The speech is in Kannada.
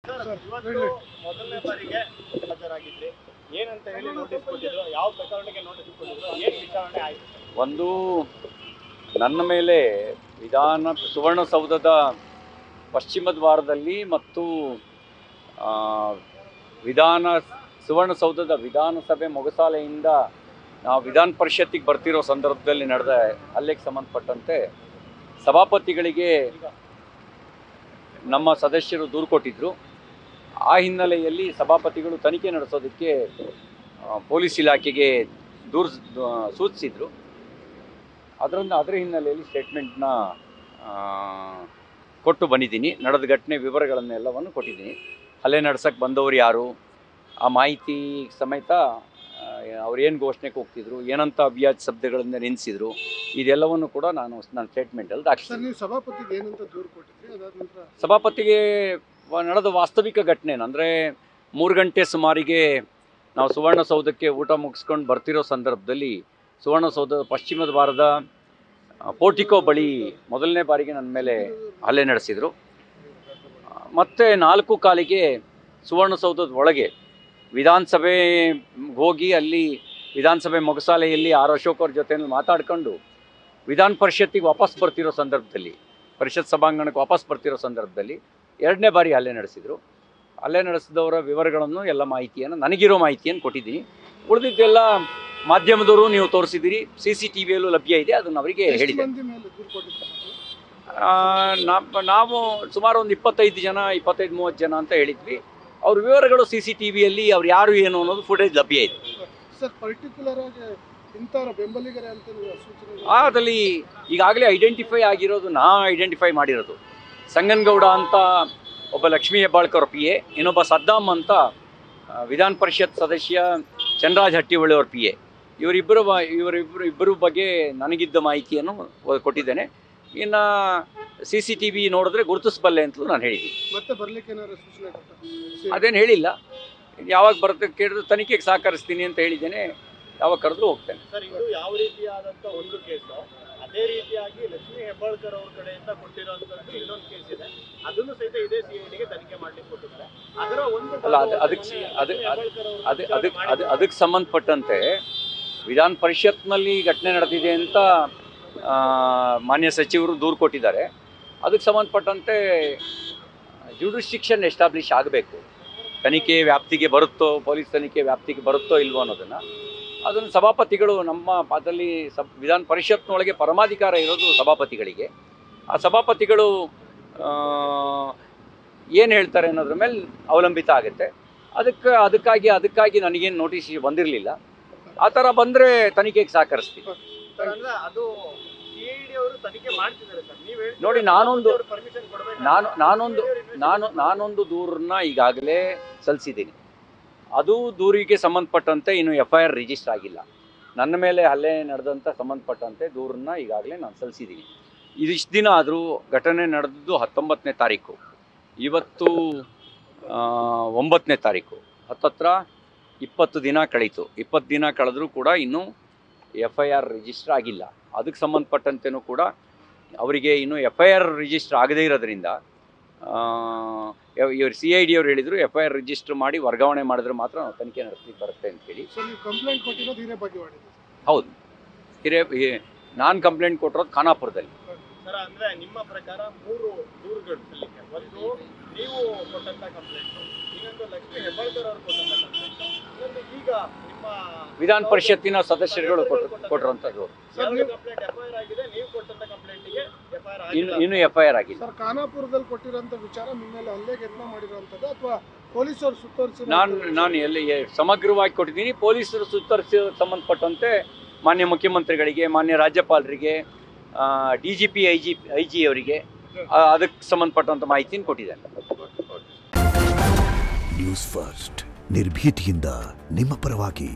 ಇವತ್ತು ಮೊದಲನೇ ಬಾರಿಗೆ ಹಾಜರಾಗಿದ್ರಿ, ಏನಂತ ಹೇಳಿ ನೋಟಿಸ್ ಕೊಟ್ಟಿದ್ರು, ಯಾವ ಪ್ರಕರಣಕ್ಕೆ ನೋಟಿಸ್ ಕೊಟ್ಟಿದ್ರು, ಏನು ವಿಚಾರಣೆ ಆಯಿತು? ಒಂದು ನನ್ನ ಮೇಲೆ ಸುವರ್ಣಸೌಧದ ಪಶ್ಚಿಮ ದ್ವಾರದಲ್ಲಿ ಮತ್ತು ಸುವರ್ಣಸೌಧದ ವಿಧಾನಸಭೆ ಮೊಗಸಾಲೆಯಿಂದ ನಾವು ವಿಧಾನ ಪರಿಷತ್ತಿಗೆ ಬರ್ತಿರೋ ಸಂದರ್ಭದಲ್ಲಿ ನಡೆದ ಹಲ್ಲೆಗೆ ಸಂಬಂಧಪಟ್ಟಂತೆ ಸಭಾಪತಿಗಳಿಗೆ ನಮ್ಮ ಸದಸ್ಯರು ದೂರು ಕೊಟ್ಟಿದ್ದರು. ಆ ಹಿನ್ನೆಲೆಯಲ್ಲಿ ಸಭಾಪತಿಗಳು ತನಿಖೆ ನಡೆಸೋದಕ್ಕೆ ಪೊಲೀಸ್ ಇಲಾಖೆಗೆ ಸೂಚಿಸಿದರು. ಅದರ ಹಿನ್ನೆಲೆಯಲ್ಲಿ ಸ್ಟೇಟ್ಮೆಂಟ್ನ ಕೊಟ್ಟು ಬಂದಿದ್ದೀನಿ. ನಡೆದ ಘಟನೆ ವಿವರಗಳನ್ನೆಲ್ಲವನ್ನು ಕೊಟ್ಟಿದ್ದೀನಿ. ಹಲ್ಲೆ ನಡೆಸೋಕ್ಕೆ ಬಂದವರು ಯಾರು, ಆ ಮಾಹಿತಿ ಸಮೇತ ಅವ್ರು ಏನು ಘೋಷಣೆಗೆ ಹೋಗ್ತಿದ್ರು, ಏನಂತ ಅವ್ಯಾಜ ಶಬ್ದಗಳಿಂದ ನೆನೆಸಿದ್ರು, ಇದೆಲ್ಲವನ್ನು ಕೂಡ ನನ್ನ ಸ್ಟೇಟ್ಮೆಂಟಲ್ಲಿ ದಾಖಲಿಸಿದ್ದೀನಿ. ಸಭಾಪತಿಗೆ ನಡೆದ ವಾಸ್ತವಿಕ ಘಟನೆ ಅಂದರೆ 3 ಗಂಟೆ ಸುಮಾರಿಗೆ ನಾವು ಸುವರ್ಣಸೌಧಕ್ಕೆ ಊಟ ಮುಗಿಸ್ಕೊಂಡು ಬರ್ತಿರೋ ಸಂದರ್ಭದಲ್ಲಿ ಸುವರ್ಣಸೌಧದ ಪಶ್ಚಿಮ ದ್ವಾರದ ಪೋರ್ಟಿಕೋ ಬಳಿ ಮೊದಲನೇ ಬಾರಿಗೆ ನನ್ನ ಮೇಲೆ ಹಲ್ಲೆ ನಡೆಸಿದರು. ಮತ್ತು 4:15ಗೆ ಸುವರ್ಣಸೌಧದ ಒಳಗೆ ವಿಧಾನಸಭೆ ಹೋಗಿ ಅಲ್ಲಿ ವಿಧಾನಸಭೆ ಮೊಗಸಾಲೆಯಲ್ಲಿ ಆರ್ ಅಶೋಕ್ ಅವ್ರ ಜೊತೆ ಮಾತಾಡ್ಕೊಂಡು ವಿಧಾನ ಪರಿಷತ್ತಿಗೆ ವಾಪಸ್ ಬರ್ತಿರೋ ಸಂದರ್ಭದಲ್ಲಿ, ಪರಿಷತ್ ಸಭಾಂಗಣಕ್ಕೆ ವಾಪಸ್ ಬರ್ತಿರೋ ಸಂದರ್ಭದಲ್ಲಿ 2ನೇ ಬಾರಿ ಹಲ್ಲೆ ನಡೆಸಿದರು. ಹಲ್ಲೆ ನಡೆಸಿದವರ ವಿವರಗಳನ್ನು ಎಲ್ಲ ಮಾಹಿತಿಯನ್ನು, ನನಗಿರೋ ಮಾಹಿತಿಯನ್ನು ಕೊಟ್ಟಿದ್ದೀನಿ. ಉಳಿದಿದ್ದೆಲ್ಲ ಮಾಧ್ಯಮದವರು ನೀವು ತೋರಿಸಿದ್ದೀರಿ, CCTVಯಲ್ಲೂ ಲಭ್ಯ ಇದೆ, ಅದನ್ನು ಅವರಿಗೆ ಹೇಳಿದೆ. ನಾವು ಸುಮಾರು ಒಂದು 25 ಜನ 25-30 ಜನ ಅಂತ ಹೇಳಿದ್ವಿ. ಅವ್ರ ವಿವರಗಳು CCTVಯಲ್ಲಿ ಅವ್ರು ಯಾರು ಏನು ಅನ್ನೋದು ಫುಟೇಜ್ ಲಭ್ಯ ಇದೆ. ಅದರಲ್ಲಿ ಈಗಾಗಲೇ ಐಡೆಂಟಿಫೈ ಆಗಿರೋದು, ಐಡೆಂಟಿಫೈ ಮಾಡಿರೋದು ಸಂಗನಗೌಡ ಅಂತ ಒಬ್ಬ ಲಕ್ಷ್ಮೀ ಹೆಬ್ಬಾಳ್ಕರ್ PA, ಇನ್ನೊಬ್ಬ ಸದ್ದಾಮ್ ಅಂತ ವಿಧಾನ ಪರಿಷತ್ ಸದಸ್ಯ ಚಂದ್ರರಾಜ್ ಹಟ್ಟಿಹೊಳಿ ಅವ್ರ PA. ಇವರಿಬ್ಬರು ಬಗ್ಗೆ ನನಗಿದ್ದ ಮಾಹಿತಿಯನ್ನು ಕೊಟ್ಟಿದ್ದೇನೆ. ಇನ್ನು CCTV ನೋಡಿದ್ರೆ ಗುರುತಿಸಬಲ್ಲೆ ಅಂತಲೂ ನಾನು ಹೇಳಿದ್ದೀನಿ. ಅದೇನು ಹೇಳಿಲ್ಲ. ಯಾವಾಗ ಬರುತ್ತೆ ಕೇಳಿದ್ರೆ ತನಿಖೆಗೆ ಸಹಕರಿಸ್ತೀನಿ ಅಂತ ಹೇಳಿದ್ದೇನೆ. ಯಾವಾಗ ಕರೆದ್ರೂ ಹೋಗ್ತೇನೆ. ಸರ್, ಇದು ಯಾವ ರೀತಿಯಾದಂಥ ಒಂದು ಕೇಸು, ಅದೇ ರೀತಿಯಾಗಿ ಲಕ್ಷ್ಮೀ ಹೆಬ್ಬಾಳ್ಕರ್ ಅವ್ರ ಕಡೆಯಿಂದ ಕೊಟ್ಟಿರೋಂಥದ್ದು ಇನ್ನೊಂದು ಕೇಸ್ ಇದೆ, ಅದನ್ನು ಸಹಿತ ಇದೇ CIDಗೆ ತನಿಖೆ ಮಾಡಲಿಕ್ಕೆ ಕೊಟ್ಟಿದ್ದಾರೆ. ಅದರ ಒಂದು ಅದಕ್ಕೆ ಸಂಬಂಧಪಟ್ಟಂತೆ ವಿಧಾನ ಪರಿಷತ್ನಲ್ಲಿ ಘಟನೆ ನಡೆದಿದೆ ಅಂತ ಮಾನ್ಯ ಸಚಿವರು ದೂರು ಕೊಟ್ಟಿದ್ದಾರೆ. ಅದಕ್ಕೆ ಸಂಬಂಧಪಟ್ಟಂತೆ ಜುಡಿಸ್ಟಿಕ್ಷನ್ ಎಸ್ಟಾಬ್ಲಿಷ್ ಆಗಬೇಕು. ತನಿಖೆ ವ್ಯಾಪ್ತಿಗೆ ಬರುತ್ತೋ, ಪೊಲೀಸ್ ತನಿಖೆ ವ್ಯಾಪ್ತಿಗೆ ಬರುತ್ತೋ ಇಲ್ವೋ ಅದನ್ನು ಸಭಾಪತಿಗಳು, ನಮ್ಮ ಅದರಲ್ಲಿ ವಿಧಾನ ಪರಿಷತ್ನೊಳಗೆ ಪರಮಾಧಿಕಾರ ಇರೋದು ಸಭಾಪತಿಗಳಿಗೆ. ಆ ಸಭಾಪತಿಗಳು ಏನು ಹೇಳ್ತಾರೆ ಅನ್ನೋದ್ರ ಮೇಲೆ ಅವಲಂಬಿತ ಆಗುತ್ತೆ. ಅದಕ್ಕಾಗಿ ನನಗೇನು ನೋಟಿಸ್ ಬಂದಿರಲಿಲ್ಲ. ಆ ಥರ ಬಂದರೆ ತನಿಖೆಗೆ ಸಹಕರಿಸ್ತೀವಿ. ನೋಡಿ, ನಾನೊಂದು ದೂರನ್ನ ಈಗಾಗಲೇ ಸಲ್ಲಿಸಿದ್ದೀನಿ. ಅದು ದೂರಿಗೆ ಸಂಬಂಧಪಟ್ಟಂತೆ ಇನ್ನು FIR ರಿಜಿಸ್ಟರ್ ಆಗಿಲ್ಲ. ನನ್ನ ಮೇಲೆ ಹಲ್ಲೆ ನಡೆದಂಥ ಸಂಬಂಧಪಟ್ಟಂತೆ ದೂರನ್ನ ಈಗಾಗಲೇ ನಾನು ಸಲ್ಲಿಸಿದ್ದೀನಿ. ಇದಿಷ್ಟು ದಿನ ಆದರೂ ಘಟನೆ ನಡೆದದ್ದು 19ನೇ ತಾರೀಕು, ಇವತ್ತು 9ನೇ ತಾರೀಕು, ಹತ್ತತ್ರ 20 ದಿನ ಕಳೀತು. 20 ದಿನ ಕಳೆದರೂ ಕೂಡ ಇನ್ನೂ FIR ರಿಜಿಸ್ಟರ್ ಆಗಿಲ್ಲ. ಅದಕ್ಕೆ ಸಂಬಂಧಪಟ್ಟಂತೆಯೂ ಕೂಡ ಅವರಿಗೆ ಇನ್ನೂ FIR ರಿಜಿಸ್ಟರ್ ಆಗದೇ ಇರೋದ್ರಿಂದ ಇವರು CID ಅವರು ಹೇಳಿದರು FIR ರಿಜಿಸ್ಟರ್ ಮಾಡಿ ವರ್ಗಾವಣೆ ಮಾಡಿದ್ರೆ ಮಾತ್ರ ನಾವು ತನಿಖೆ ನಡೆಸಲಿಕ್ಕೆ ಬರುತ್ತೆ ಅಂತೇಳಿ. ಹೌದು, ನಾನು ಕಂಪ್ಲೇಂಟ್ ಕೊಟ್ಟಿರೋದು ಖಾನಾಪುರದಲ್ಲಿ. ಅಂದರೆ ನಿಮ್ಮ ಪ್ರಕಾರ 3 ದೂರುಗಳು ಸಲ್ಲಿಕೆ, ಒಂದು ನೀವು ಕೊಟ್ಟಂಥ ಕಂಪ್ಲೇಂಟ್, ಇನ್ನೊಂದು ಲಕ್ಷ್ಮೀ ಹೆಬ್ಬಾಳ್ಕರ್ ಅವರು ಕೊಟ್ಟಂಥ ಕಂಪ್ಲೇಂಟ್, ಇನ್ನೊಂದು ಈಗ ನಿಮ್ಮ ವಿಧಾನ ಪರಿಷತ್ತಿನ ಸದಸ್ಯರುಗಳು ಕೊಟ್ಟಿರುವಂಥದ್ದು. ಇನ್ನು FIR ಆಗಿದೆ. ಖಾನಾಪುರದಲ್ಲಿ ಕೊಟ್ಟಿರುವಂಥ ವಿಚಾರ ನಿಮ್ಮ ಮೇಲೆ ಹಲ್ಲೆಗೆ ಯತ್ನ ಮಾಡಿರುವಂಥದ್ದು ಅಥವಾ ಪೊಲೀಸರು ಸುತ್ತರಿಸಿ? ನಾನು ಎಲ್ಲಿ ಸಮಗ್ರವಾಗಿ ಕೊಟ್ಟಿದ್ದೀನಿ. ಪೊಲೀಸರು ಸುತ್ತರಿಸಿ ಸಂಬಂಧಪಟ್ಟಂತೆ ಮಾನ್ಯ ಮುಖ್ಯಮಂತ್ರಿಗಳಿಗೆ, ಮಾನ್ಯ ರಾಜ್ಯಪಾಲರಿಗೆ, DGP IG ಅವರಿಗೆ ಅದಕ್ಕೆ ಸಂಬಂಧಪಟ್ಟಂಥ ಮಾಹಿತಿಯನ್ನು ಕೊಟ್ಟಿದ್ದೇನೆ. ನ್ಯೂಸ್ ಫಸ್ಟ್, ನಿರ್ಭೀತಿಯಿಂದ ನಿಮ್ಮ ಪರವಾಗಿ.